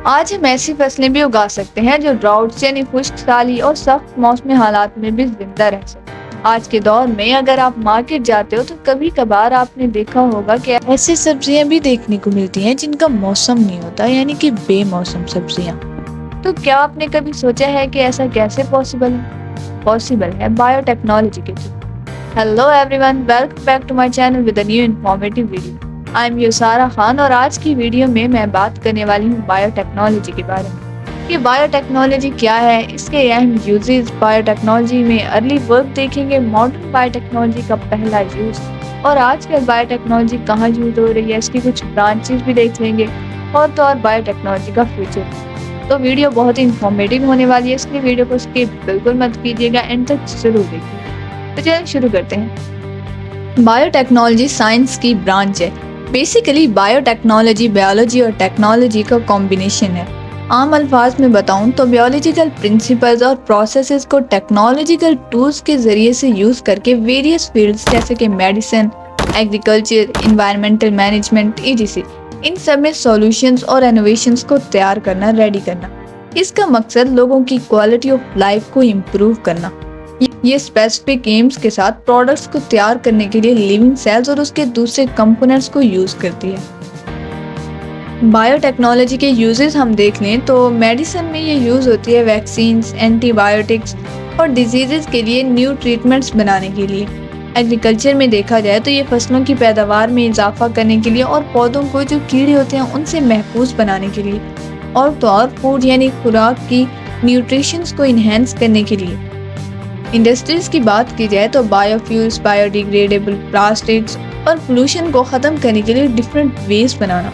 آج ہم ایسی فصلیں بھی اگا سکتے ہیں جو ڈراؤٹس یعنی خشک سالی اور سخت موسمی حالات میں بھی زندہ رہ سکتے ہیں۔ آج کے دور میں اگر آپ مارکیٹ جاتے ہو تو کبھی کبھار آپ نے دیکھا ہوگا کہ ایسی سبزیاں بھی دیکھنے کو ملتی ہیں جن کا موسم نہیں ہوتا، یعنی کہ بے موسم سبزیاں۔ تو کیا آپ نے کبھی سوچا ہے کہ ایسا کیسے پاسبل ہے بایو ٹیکنالوجی کے through. Hello everyone, welcome back to my channel with a new informative video. I am Yusra Khan اور آج کی ویڈیو میں بات کرنے والی ہوں بایو ٹیکنالوجی کے بارے میں۔ یہ بایو ٹیکنالوجی کیا ہے، اس کے اہم یوزز، بایو ٹیکنالوجی میں ارلی ورک دیکھیں گے، ماڈرن بایو ٹیکنالوجی کا پہلا یوز، اور آج کل بایو ٹیکنالوجی کہاں یوز ہو رہی ہے، اس کی کچھ برانچز بھی دیکھ لیں گے، اور تو اور بایو ٹیکنالوجی کا فیوچر۔ تو ویڈیو بہت ہی انفارمیٹیو ہونے والی ہے، اس لیے ویڈیو کو اسکپ بالکل مت کیجیے گا، اینڈ تک ضرور دیکھیے۔ تو چلیں شروع کرتے ہیں۔ بایو ٹیکنالوجی سائنس کی برانچ ہے۔ بیسیکلی بایو ٹیکنالوجی بیولوجی اور ٹیکنالوجی کا کمبینیشن ہے۔ عام الفاظ میں بتاؤں تو بیولوجیکل پرنسپلز اور پروسیسز کو ٹیکنالوجیکل ٹولز کے ذریعے سے یوز کر کے ویریس فیلڈز جیسے کہ medicine, agriculture, environmental management etc، ان سب میں سولوشنز اور انوویشنز کو تیار کرنا، ریڈی کرنا۔ اس کا مقصد لوگوں کی کوالٹی آف لائف کو امپروو کرنا۔ یہ اسپیسیفک ایمز کے ساتھ پروڈکٹس کو تیار کرنے کے لیے لیونگ سیلز اور اس کے دوسرے کمپوننٹس کو یوز کرتی ہے۔ بایو ٹیکنالوجی کے یوزز ہم دیکھ لیں تو میڈیسن میں یہ یوز ہوتی ہے ویکسینز، اینٹی بایوٹکس اور ڈیزیزز کے لیے نیو ٹریٹمنٹس بنانے کے لیے۔ ایگریکلچر میں دیکھا جائے تو یہ فصلوں کی پیداوار میں اضافہ کرنے کے لیے اور پودوں کو جو کیڑے ہوتے ہیں ان سے محفوظ بنانے کے لیے، اور تو اور فوڈ یعنی خوراک کی نیوٹریشنز کو انہینس کرنے کے لیے۔ انڈسٹریز کی بات کی جائے تو bio fuels, bio degradable plastics اور پولوشن کو ختم کرنے کے لیے ڈفرینٹ ویز بنانا۔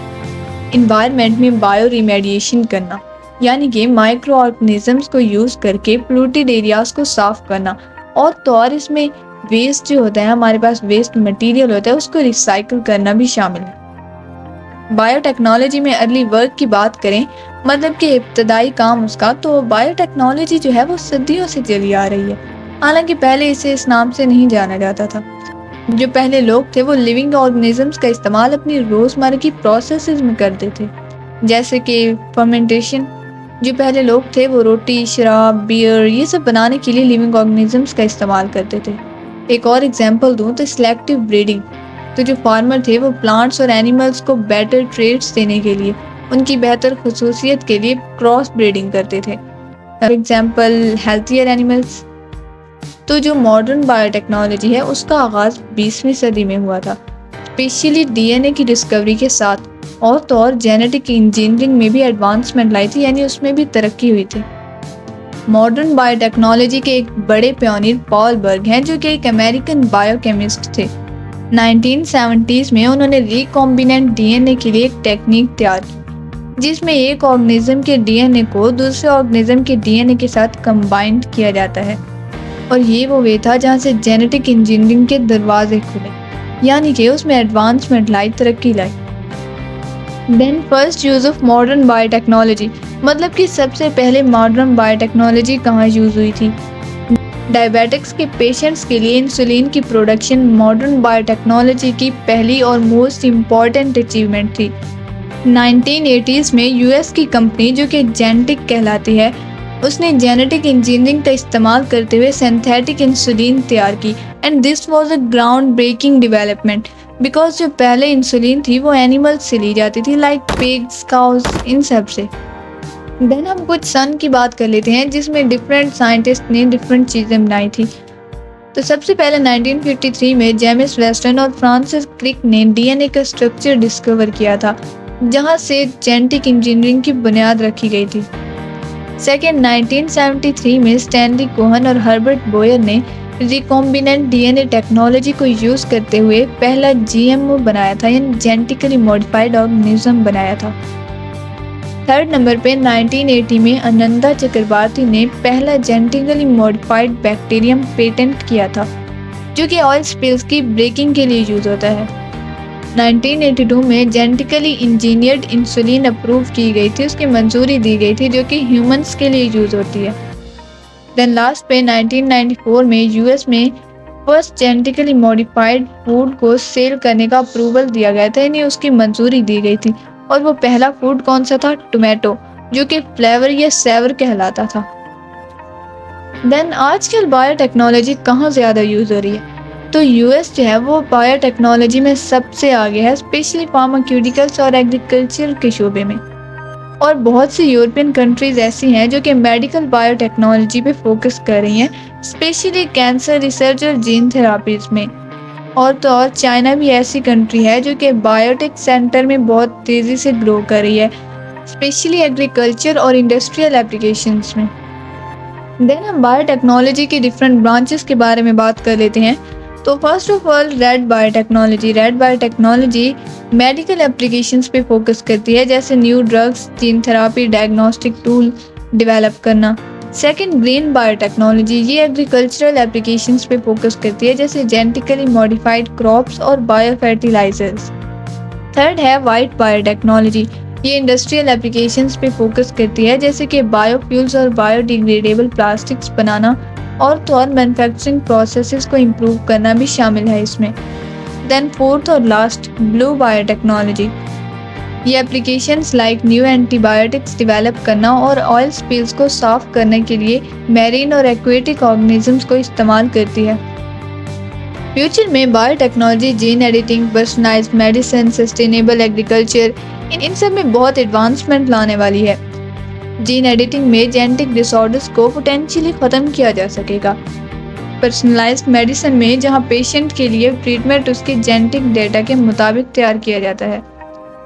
انوائرمنٹ میں بایو ریمیڈیشن کرنا، یعنی کہ مائکرو آرگنزمز کو یوز کر کے پولوٹیڈ ایریاز کو صاف کرنا، اور تو اور اس میں ویسٹ جو ہوتا ہے، ہمارے پاس ویسٹ مٹیریل ہوتا ہے، اس کو ریسائیکل کرنا بھی شامل ہے۔ بایو ٹیکنالوجی میں ارلی ورک کی بات کریں، مطلب کہ ابتدائی کام اس کا، تو بایو ٹیکنالوجی جو ہے وہ صدیوں سے چلی آ رہی ہے، حالانکہ پہلے اسے اس نام سے نہیں جانا جاتا تھا۔ جو پہلے لوگ تھے وہ لیونگ آرگنزمز کا استعمال اپنی روزمرہ کی پروسیسز میں کرتے تھے، جیسے کہ فرمنٹیشن۔ جو پہلے لوگ تھے وہ روٹی، شراب، بیئر یہ سب بنانے کے لیے لیونگ آرگنزمز کا استعمال کرتے تھے۔ ایک اور ایگزامپل دوں تو سلیکٹیو بریڈنگ، تو جو فارمر تھے وہ پلانٹس اور اینیملز کو بیٹر ٹریٹس دینے کے لیے، ان کی بہتر خصوصیت کے لیے کراس بریڈنگ کرتے تھے، فار ایگزامپل ہیلتھیئر اینیملز۔ تو جو ماڈرن بایو ٹیکنالوجی ہے اس کا آغاز 20ویں صدی میں ہوا تھا، اسپیشلی ڈی این اے کی ڈسکوری کے ساتھ، اور تو اور جینیٹک انجینئرنگ میں بھی ایڈوانسمنٹ لائی تھی، یعنی اس میں بھی ترقی ہوئی تھی۔ ماڈرن بایو ٹیکنالوجی کے ایک بڑے پیونیر پال برگ ہیں، جو کہ ایک امریکن بایو کیمسٹ تھے۔ 1970s میں انہوں نے ریکمبیننٹ ڈی این اے کے لیے ایک ٹیکنیک تیار کی، جس میں ایک آرگنزم کے ڈی این اے کو دوسرے آرگنزم کے ڈی این اے کے ساتھ کمبائنڈ کیا جاتا ہے، اور یہ وہ وے تھا جہاں سے جینیٹک انجینئرنگ کے دروازے کھلے، یعنی کہ اس میں ایڈوانسمنٹ لائی، ترقی لائی۔ Then first use of modern biotechnology, مطلب کہ سب سے پہلے ماڈرن بایو ٹیکنالوجی کہاں یوز ہوئی تھی؟ ڈائبیٹکس کے پیشنٹس کے لیے انسولین کی پروڈکشن ماڈرن بایو ٹیکنالوجی کی پہلی اور موسٹ امپورٹنٹ اچیومنٹ تھی۔ 1980s میں یو ایس کی کمپنی جو کہ جینٹک کہلاتی ہے، اس نے جینیٹک انجینئرنگ کا استعمال کرتے ہوئے سنتھیٹک انسولین تیار کی، and this was a ground breaking development, because جو پہلے انسولین تھی وہ اینیملز سے لی جاتی تھی، لائک پیگز، کاؤز، ان سب سے۔ دین ہم کچھ سن کی بات کر لیتے ہیں، جس میں ڈفرینٹ سائنٹسٹ نے ڈفرینٹ چیزیں بنائی تھی۔ تو سب سے پہلے 1953 میں جیمس ویسٹن اور فرانسس کرک نے ڈی این اے کا اسٹرکچر ڈسکور کیا تھا، جہاں سے جینیٹک انجینئرنگ کی بنیاد رکھی گئی تھی۔ سیکنڈ 1973 میں اسٹینلی کوہن اور ہربرٹ بوئر نے ریکمبیننٹ ڈی این اے ٹیکنالوجی کو یوز کرتے ہوئے پہلا جی ایم او بنایا تھا، یعنی جینیٹیکلی موڈیفائڈ آرگنزم بنایا تھا۔ تھرڈ نمبر پہ 1980 میں انندا چکربارتی نے پہلا جینیٹیکلی موڈیفائڈ بیکٹیریم پیٹنٹ کیا تھا، جو کہ آئل سپلز کی بریکنگ کے لیے یوز ہوتا ہے۔ 1982 میں جینیٹیکلی انجینئرڈ انسولین اپروو کی گئی تھی، اس کی منظوری دی گئی تھی، جو کہ ہیومنس کے لیے یوز ہوتی ہے۔ دین لاسٹ پہ 1994 میں یو ایس میں فرسٹ جینیٹیکلی موڈیفائڈ فوڈ کو سیل کرنے کا اپروول دیا گیا تھا، یعنی اس کی منظوری دی گئی تھی، اور وہ پہلا فوڈ کون سا تھا؟ ٹومیٹو، جو کہ فلیور یا سیور کہلاتا تھا۔ دین آج کل بایو ٹیکنالوجی کہاں زیادہ یوز ہو رہی ہے؟ تو یو ایس جو ہے وہ بایو ٹیکنالوجی میں سب سے آگے ہے، اسپیشلی فارماکیوٹیکلس اور ایگریکلچر کے شعبے میں۔ اور بہت سی یورپین کنٹریز ایسی ہیں جو کہ میڈیکل بایو ٹیکنالوجی پہ فوکس کر رہی ہیں، اسپیشلی کینسر ریسرچ اور جین تھراپیز میں۔ اور تو اور چائنا بھی ایسی کنٹری ہے جو کہ بایوٹیک سینٹر میں بہت تیزی سے گرو کر رہی ہے، اسپیشلی ایگریکلچر اور انڈسٹریل اپلیکیشنز میں۔ دین ہم بایو ٹیکنالوجی کی ڈفرینٹ برانچز کے بارے میں بات کر لیتے ہیں۔ تو first of all red biotechnology medical applications پہ فوکس کرتی ہے، جیسے new drugs, gene therapy, diagnostic tool develop کرنا۔ سیکنڈ گرین بایو ٹیکنالوجی، یہ ایگریکلچرل اپلیکیشنز پہ فوکس کرتی ہے، جیسے جینیٹیکلی موڈیفائڈ کراپس اور بایو فرٹیلائزرز۔ تھرڈ ہے وائٹ بایو ٹیکنالوجی، یہ انڈسٹریل اپلیکیشنز پہ فوکس کرتی ہے، جیسے کہ بایو فیولز اور بایو ڈیگریڈیبل پلاسٹکس بنانا، اور تو اور مینوفیکچرنگ پروسیسز کو امپروو کرنا بھی شامل ہے اس میں۔ دین فورتھ اور لاسٹ بلو بایو ٹیکنالوجی، یہ applications like new antibiotics develop کرنا اور آئل سپلز کو صاف کرنے کے لیے میرین اور ایکویٹک آرگنزمز کو استعمال کرتی ہے۔ فیوچر میں biotechnology gene editing, personalised medicine, sustainable agriculture, ان سب میں بہت ایڈوانسمنٹ لانے والی ہے۔ جین ایڈیٹنگ میں جینیٹک ڈس آرڈرز کو پوٹینشلی ختم کیا جا سکے گا۔ پرسنلائزڈ میڈیسن میں جہاں پیشنٹ کے لیے ٹریٹمنٹ اس کے جینیٹک ڈیٹا کے مطابق تیار کیا جاتا ہے۔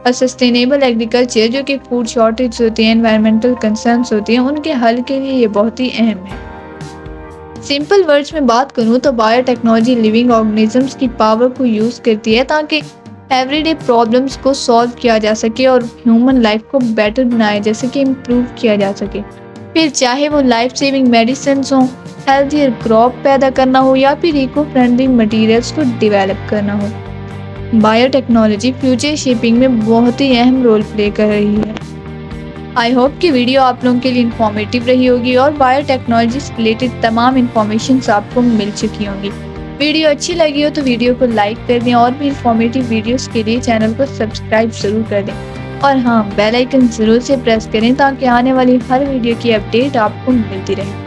اور سسٹینیبل ایگریکلچر، جو کہ فوڈ شارٹیج ہوتی ہیں، انوائرمنٹل کنسرنس ہوتی ہیں، ان کے حل کے لیے یہ بہت ہی اہم ہے۔ سمپل ورڈز میں بات کروں تو بایو ٹیکنالوجی لیونگ آرگنزمز کی پاور کو یوز کرتی ہے تاکہ ایوری ڈے پرابلمس کو سالو کیا جا سکے اور ہیومن لائف کو بیٹر بنایا جا سکے، امپروو کیا جا سکے۔ پھر چاہے وہ لائف سیونگ میڈیسنز ہوں، ہیلتھیئر کراپ پیدا کرنا ہو، یا پھر ایکو فرینڈلی مٹیریلز کو ڈیولپ کرنا ہو، بایو ٹیکنالوجی فیوچر شیپنگ میں بہت ہی اہم رول پلے کر رہی ہے۔ آئی ہوپ کہ ویڈیو آپ لوگوں کے لیے انفارمیٹیو رہی ہوگی اور بایو ٹیکنالوجی سے ریلیٹڈ تمام انفارمیشنز آپ کو مل چکی ہوں گی۔ ویڈیو اچھی لگی ہو تو ویڈیو کو لائک کر دیں، اور بھی انفارمیٹیو ویڈیوز کے لیے چینل کو سبسکرائب ضرور کر دیں، اور ہاں بیل آئیکن ضرور سے پریس کریں تاکہ آنے والی ہر ویڈیو کی اپڈیٹ آپ کو ملتی رہے۔